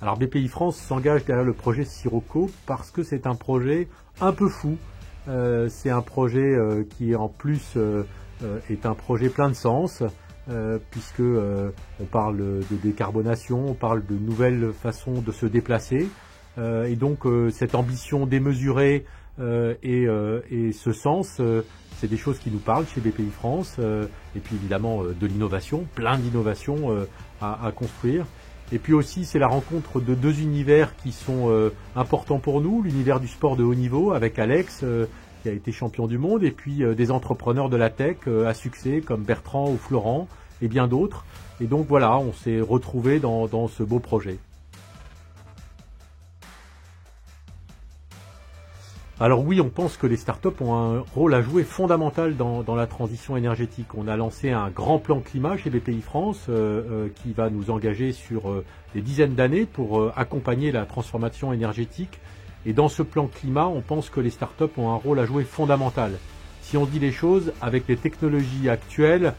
Alors BPI France s'engage derrière le projet Sirocco parce que c'est un projet un peu fou. C'est un projet qui en plus est un projet plein de sens, puisque on parle de décarbonation, on parle de nouvelles façons de se déplacer, et donc cette ambition démesurée et ce sens, c'est des choses qui nous parlent chez BPI France, et puis évidemment de l'innovation, plein d'innovations à construire. Et puis aussi, c'est la rencontre de deux univers qui sont importants pour nous, l'univers du sport de haut niveau avec Alex, qui a été champion du monde, et puis des entrepreneurs de la tech à succès comme Bertrand ou Florent, et bien d'autres. Et donc voilà, on s'est retrouvés dans ce beau projet. Alors oui, on pense que les startups ont un rôle à jouer fondamental dans la transition énergétique. On a lancé un grand plan climat chez BPI France qui va nous engager sur des dizaines d'années pour accompagner la transformation énergétique. Et dans ce plan climat, on pense que les startups ont un rôle à jouer fondamental. Si on dit les choses, avec les technologies actuelles,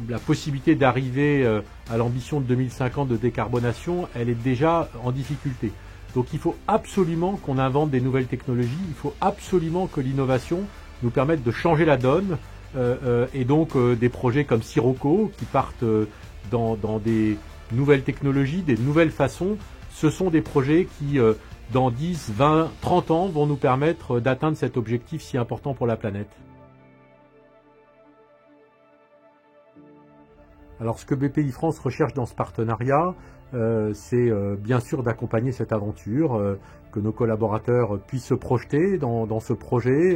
la possibilité d'arriver à l'ambition de 2050 de décarbonation, elle est déjà en difficulté. Donc il faut absolument qu'on invente des nouvelles technologies, il faut absolument que l'innovation nous permette de changer la donne, et donc des projets comme Sirocco qui partent dans des nouvelles technologies, des nouvelles façons, ce sont des projets qui dans 10, 20, 30 ans vont nous permettre d'atteindre cet objectif si important pour la planète. Alors ce que BPI France recherche dans ce partenariat, c'est bien sûr d'accompagner cette aventure, que nos collaborateurs puissent se projeter dans ce projet,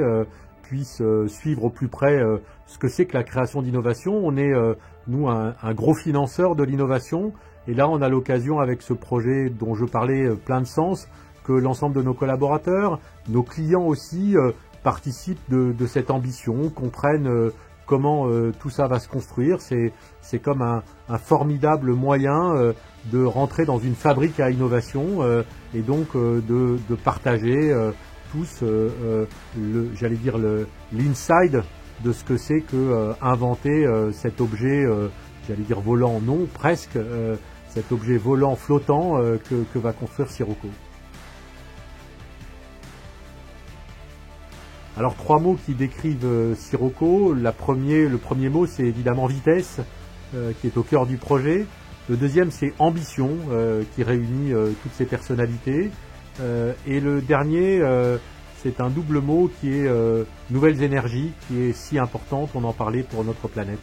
puissent suivre au plus près ce que c'est que la création d'innovation. On est, nous, un gros financeur de l'innovation, et là on a l'occasion avec ce projet dont je parlais plein de sens, que l'ensemble de nos collaborateurs, nos clients aussi, participent de cette ambition, comprennent comment tout ça va se construire. C'est comme un formidable moyen de rentrer dans une fabrique à innovation et donc de partager tous, j'allais dire, l'inside de ce que c'est que inventer cet objet, j'allais dire volant, non, presque, cet objet volant flottant que va construire Sirocco. Alors 3 mots qui décrivent Sirocco. Le premier mot, c'est évidemment vitesse, qui est au cœur du projet. Le deuxième, c'est ambition, qui réunit toutes ces personnalités. Et le dernier, c'est un double mot qui est nouvelles énergies, qui est si importante, on en parlait pour notre planète.